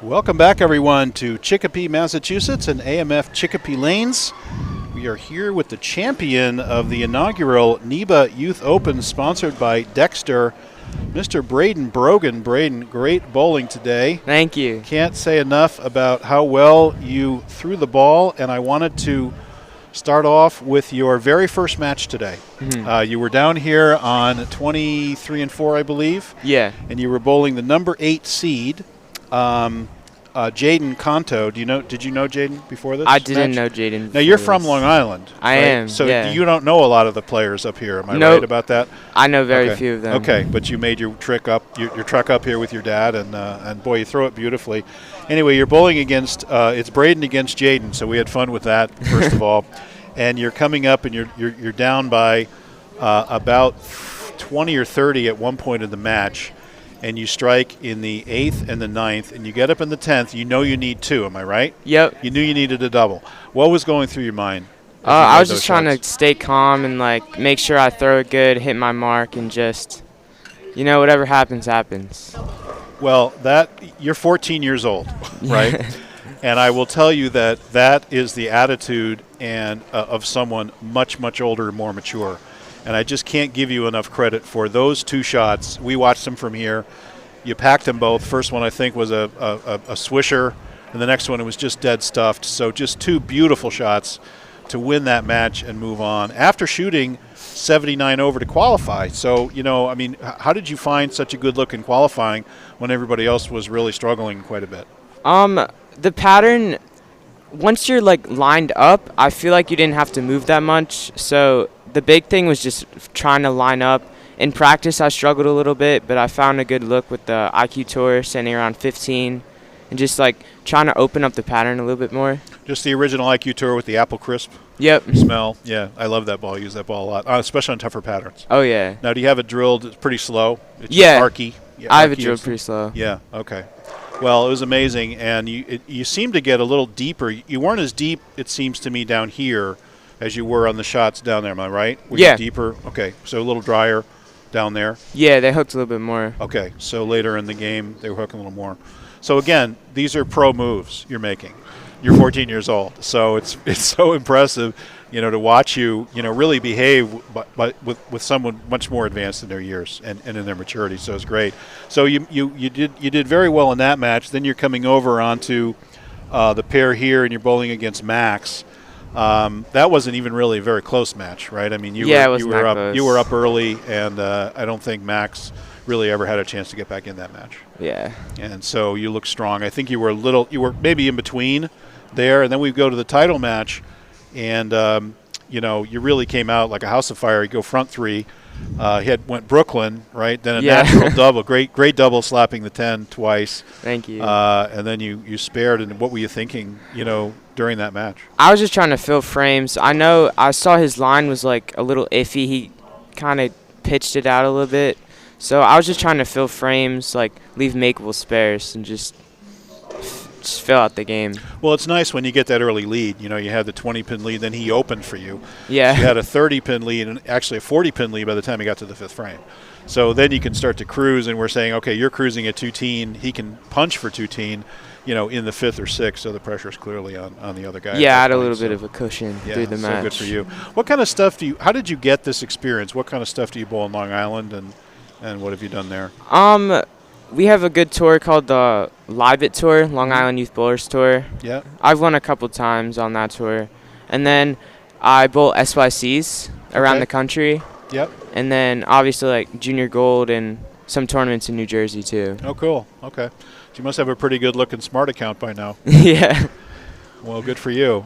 Welcome back, everyone, to Chicopee, Massachusetts and AMF Chicopee Lanes. We are here with the champion of the inaugural NEBA Youth Open, sponsored by Dexter, Mr. Bradyn Brogan. Bradyn, great bowling today. Thank you. Can't say enough about how well you threw the ball, and I wanted to start off with your very first match today. You were down here on 23-4, I believe. Yeah. And you were bowling the number 8 seed. Jaden Conto. Did you know Jaden before this? I didn't know Jaden. Now you're from Long Island. I right? am. So yeah. you don't know a lot of the players up here. Am I right about that? I know very few of them. Okay, but you made your truck up here with your dad, and boy, you throw it beautifully. Anyway, you're bowling against it's Bradyn against Jaden, so we had fun with that first of all. And you're coming up, and you're down by about 20 or 30 at one point in the match. And you strike in the 8th and the 9th, and you get up in the 10th. You know you need 2, am I right? Yep. You knew you needed a double. What was going through your mind? I was just trying to stay calm and make sure I throw it good, hit my mark, and just, whatever happens, happens. Well, you're 14 years old, right? And I will tell you that is the attitude and of someone much, much older and more mature. And I just can't give you enough credit for those 2 shots. We watched them from here. You packed them both. First one, I think, was a swisher, and the next one, it was just dead stuffed. So just 2 beautiful shots to win that match and move on after shooting 79 over to qualify. So, how did you find such a good look in qualifying when everybody else was really struggling quite a bit? The pattern, once you're lined up, I feel like you didn't have to move that much. So the big thing was just trying to line up. In practice, I struggled a little bit, but I found a good look with the IQ Tour, standing around 15, and just trying to open up the pattern a little bit more. Just the original IQ Tour with the apple crisp smell. Yeah, I love that ball. I use that ball a lot, especially on tougher patterns. Oh, yeah. Now, do you have it drilled? It's pretty slow. It's archy. Yeah, I have it drilled pretty slow. Yeah, okay. Well, it was amazing, and you seem to get a little deeper. You weren't as deep, it seems to me, down here as you were on the shots down there. Am I right? Were you deeper? Okay, so a little drier down there. Yeah, they hooked a little bit more. Okay, so later in the game, they were hooking a little more. So, again, these are pro moves you're making. You're 14 years old, so it's so impressive, to watch you, really behave with someone much more advanced in their years and in their maturity. So it's great. So you did very well in that match. Then you're coming over onto the pair here, and you're bowling against Max. That wasn't even really a very close match, right? I mean, you were up early, and I don't think Max really ever had a chance to get back in that match. Yeah. And so you look strong. I think you were maybe in between there, and then we go to the title match, and you really came out like a house of fire. You go front 3. Went Brooklyn, right? Then a natural double, great double, slapping the 10 twice. Thank you. And then you spared. And what were you thinking, during that match? I was just trying to fill frames. I saw his line was a little iffy. He kind of pitched it out a little bit. So I was just trying to fill frames, leave makeable spares, and just fill out the game. Well, it's nice when you get that early lead. You had the 20-pin lead, then he opened for you. Yeah. So you had a 30-pin lead and actually a 40-pin lead by the time he got to the 5th frame. So then you can start to cruise, and we're saying, okay, you're cruising at 2-teen. He can punch for 2-teen, in the 5th or 6th, so the pressure's clearly on the other guy. Yeah, I had a little bit of a cushion through the match. So good for you. What kind of stuff how did you get this experience? What kind of stuff do you bowl in Long Island, and what have you done there? We have a good tour called the Livestreaming Tour, Long Island Youth Bowlers Tour. Yeah. I've won a couple times on that tour. And then I bowl SYCs around the country. Yep. And then obviously junior gold and some tournaments in New Jersey too. Oh, cool. Okay. So you must have a pretty good looking smart account by now. Yeah. Well, good for you.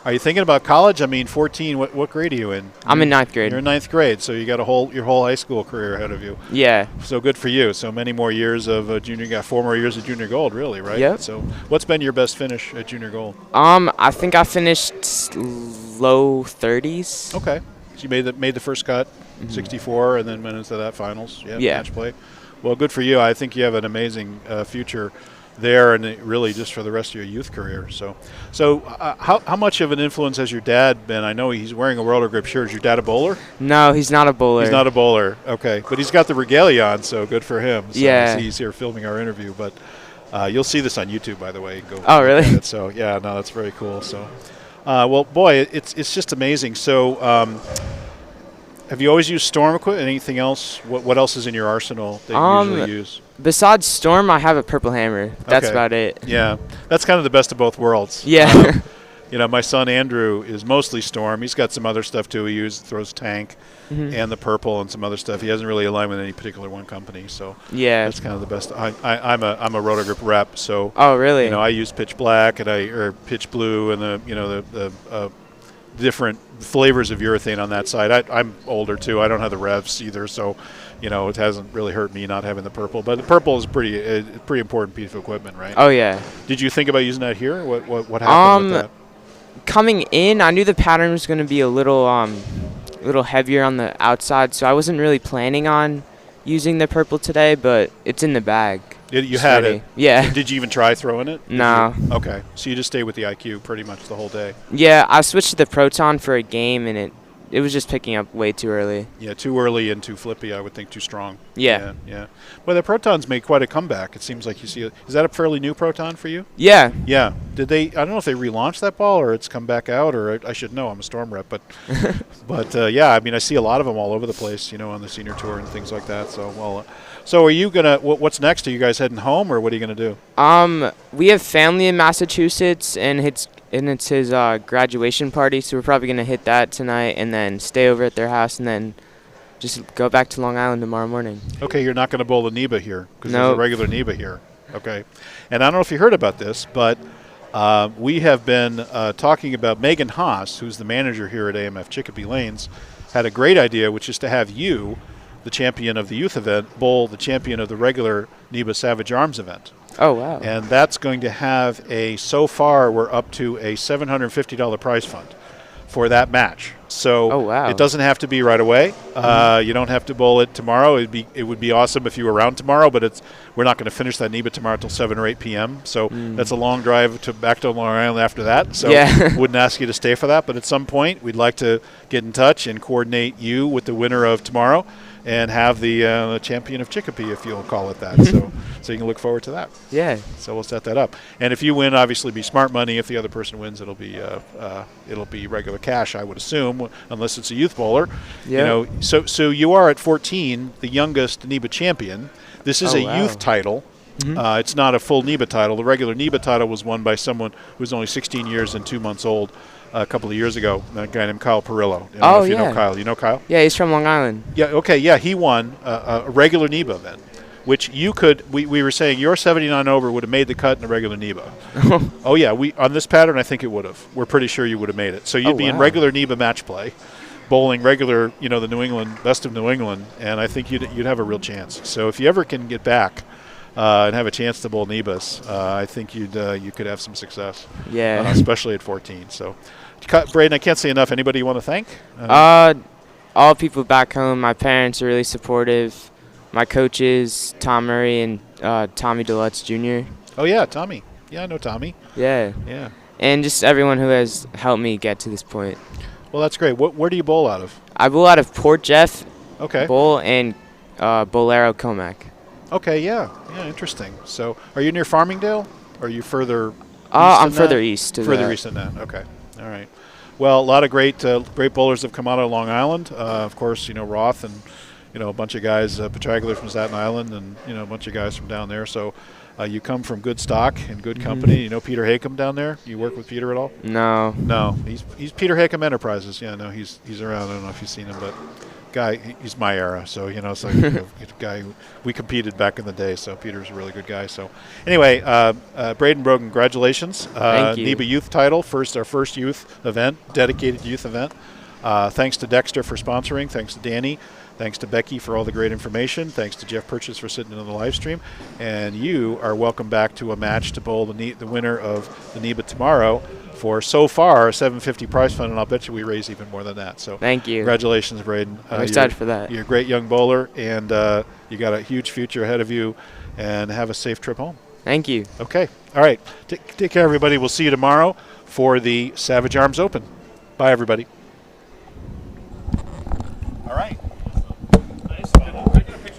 Are you thinking about college? I mean, 14, what grade are you in? I'm in 9th grade. You're in 9th grade, so you got your whole high school career ahead of you. Yeah. So good for you. So many more years of junior, you got 4 more years of junior gold, really, right? Yep. So what's been your best finish at junior gold? I think I finished low 30s. Okay. So you made the first cut, 64, and then went into that finals. Yeah. Match play. Well, good for you. I think you have an amazing future there, and really just for the rest of your youth career. So how much of an influence has your dad been? I know he's wearing a roller grip shirt. Is your dad a bowler? No, he's not a bowler. He's not a bowler. Okay, but he's got the regalia on, so good for him. So yeah. he's here filming our interview. But You'll see this on YouTube, by the way. Go Oh, really? look at it. So yeah, no, that's very cool. So, well, boy, it's just amazing. So, have you always used Storm equipment? Anything else? What else is in your arsenal that you usually use? Besides Storm, I have a purple hammer. That's Okay. about it. Yeah, that's kind of the best of both worlds. Yeah. My son Andrew is mostly Storm. He's got some other stuff too. He throws tank and the purple and some other stuff. He hasn't really aligned with any particular one company, so Yeah. that's kind of the best. I'm a Rotogrip rep, so Oh, really? I use pitch black or pitch blue and the different flavors of urethane on that side. I'm older too. I don't have the revs either, so it hasn't really hurt me not having the purple. But the purple is pretty important piece of equipment, right? Oh, yeah. Did you think about using that here? What happened with that? Coming in, I knew the pattern was going to be a little heavier on the outside, so I wasn't really planning on using the purple today, but it's in the bag. You Just had ready. it? Yeah. Did you even try throwing it? No. Okay. So you just stayed with the IQ pretty much the whole day. Yeah, I switched to the Proton for a game, and it was just picking up way too early. Yeah, too early and too flippy, I would think, too strong. Yeah. Yeah. Well, the Protons make quite a comeback. It seems like you see it. Is that a fairly new Proton for you? Yeah. Yeah. Did they? I don't know if they relaunched that ball or it's come back out, or I should know. I'm a Storm rep, but yeah. I mean, I see a lot of them all over the place. On the senior tour and things like that. So So are you gonna? What's next? Are you guys heading home, or what are you gonna do? We have family in Massachusetts, and it's his graduation party, so we're probably gonna hit that tonight, and then stay over at their house, and then just go back to Long Island tomorrow morning. Okay, you're not going to bowl the NEBA here because there's a Nope. regular NEBA here. Okay, and I don't know if you heard about this, but we have been talking about Megan Haas, who's the manager here at AMF Chicopee Lanes, had a great idea, which is to have you, the champion of the youth event, bowl the champion of the regular NEBA Savage Arms event. Oh, wow. And that's going to have so far we're up to a $750 prize fund for that match. So Oh, wow. it doesn't have to be right away. You don't have to bowl it tomorrow. It would be awesome if you were around tomorrow, but we're not going to finish that NEBA tomorrow until 7 or 8 p.m. So that's a long drive back to Long Island after that. So Yeah. wouldn't ask you to stay for that. But at some point, we'd like to get in touch and coordinate you with the winner of tomorrow and have the champion of Chicopee, if you'll call it that. So you can look forward to that. Yeah. So we'll set that up. And if you win, obviously, be smart money. If the other person wins, it'll be regular cash, I would assume, unless it's a youth bowler. Yeah. So you are at 14, the youngest NEBA champion. This is Oh, a wow. youth title. It's not a full NEBA title. The regular NEBA title was won by someone who was only 16 years and 2 months old a couple of years ago, a guy named Kyle Perillo. I don't know if you know Kyle. You know Kyle? Yeah, he's from Long Island. Yeah, okay, yeah, he won a regular NEBA event, which you could, we were saying your 79 over would have made the cut in the regular NEBA. Oh, yeah, on this pattern, I think it would have. We're pretty sure you would have made it. So you'd be in wow. regular NEBA match play, bowling regular, the New England, best of New England, and I think you'd have a real chance. So if you ever can get back and have a chance to bowl NEBAs, I think you could have some success. Yeah. Especially at 14. So, Bradyn, I can't say enough. Anybody you want to thank? All people back home. My parents are really supportive. My coaches, Tom Murray and Tommy Deluxe Jr. Oh, yeah, Tommy. Yeah, I know Tommy. Yeah. Yeah. And just everyone who has helped me get to this point. Well, that's great. Where do you bowl out of? I bowl out of Port Jeff Okay. Bowl and Bolero Comac. Okay, yeah. Yeah, interesting. So, are you near Farmingdale? Or are you further east I'm than further that? east. Further east than that. Okay. All right. Well, a lot of great bowlers have come out of Long Island. Of course, Roth and a bunch of guys, Petraglia from Staten Island, and a bunch of guys from down there. So you come from good stock and good company. You know Peter Hakem down there? You work with Peter at all? No. No, he's Peter Hakem Enterprises. Yeah, no, he's around. I don't know if you've seen him, but guy, he's my era. So it's like a guy who we competed back in the day. So Peter's a really good guy. So anyway, Bradyn Brogan, congratulations. Thank you. NEBA Youth title, our first youth event, dedicated youth event. Thanks to Dexter for sponsoring. Thanks to Danny. Thanks to Becky for all the great information. Thanks to Jeff Purchase for sitting in on the live stream. And you are welcome back to a match to bowl the winner of the NEBA tomorrow for so far a $750 prize fund, and I'll bet you we raise even more than that. So Thank you. Congratulations, Bradyn. I'm excited for that. You're a great young bowler, and you got a huge future ahead of you, and have a safe trip home. Thank you. Okay. All right. Take care, everybody. We'll see you tomorrow for the Savage Arms Open. Bye, everybody. All right.